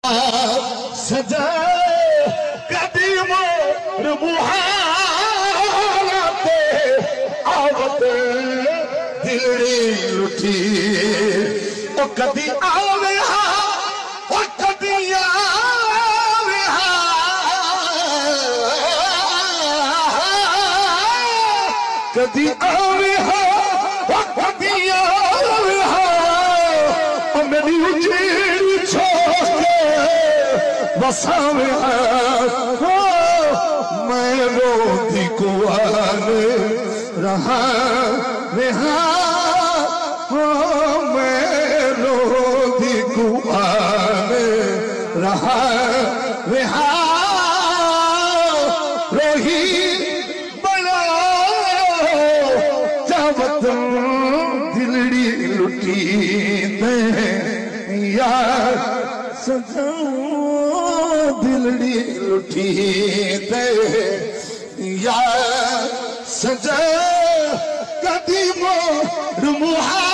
سجا قدیموں ربوحانات آوت دلڑی لٹھی او کدی آوے ہاں او کدی آوے ہاں کدی آوے ہاں او کدی آوے ہاں او میری اجیڑی چھوڑ کے وساوے ہاں میں روتی کو آنے رہا میں روتی کو آنے رہا روہی بنا جاوت دلڑی لٹی دے یار سجا دلڑی لٹی دے یار سجا قدیموں رموحات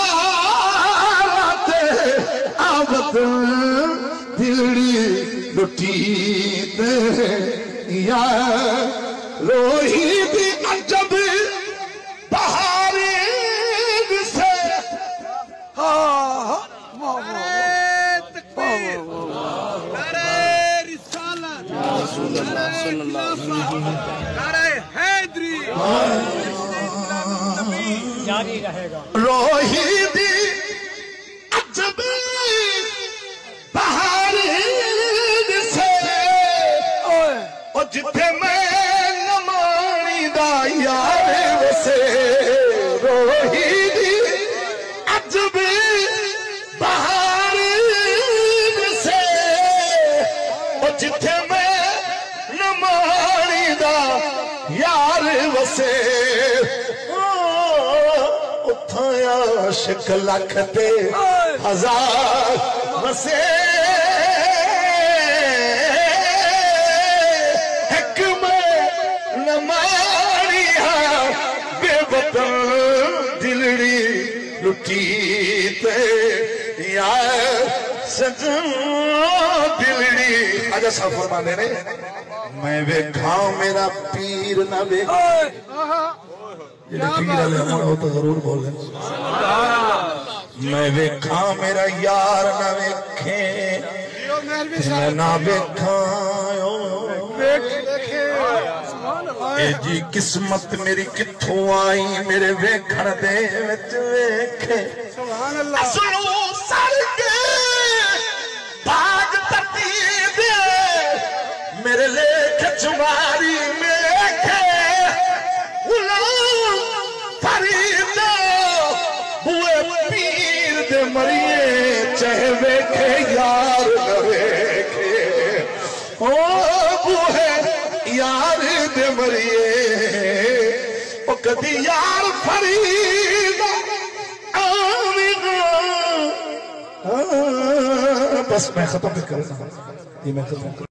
آوت دلڑی لٹی دے یار روہی بھی عجب بہاری سے جاری رہے گا روہی دی عجب بہاری سے اور جتھے میں نمانی دا یار وسے روہی دی عجب بہاری سے اور جتھے میں نمانی دا یار وسے عاشق لکھ دے ہزار وسے ایک میں نماری ہاں بے وطن دلڑی لٹی تے یار سجن دلڑی آجا صاحب فرمانے نے میں ویکھاں میرا پیر نہ ویکھاں یہ پیر علیہ ہمارا ہو تو ضرور بولیں میں ویکھاں میرا یار نہ ویکھیں میں نہ ویکھاں اے جی قسمت میری کتھوں آئی میرے ویکھن دے وچ ویکھے اسنو سر کے بھاگ تتی دے میرے لیکھ چماری میکھے فریدہ ہوئے پیر دے مریے چاہے ویکھے یار نہ ویکھے او بوہے یار دے مریے او کدی یار فریدہ آمینہ بس میں ختم کرنا یہ میں ختم کرنا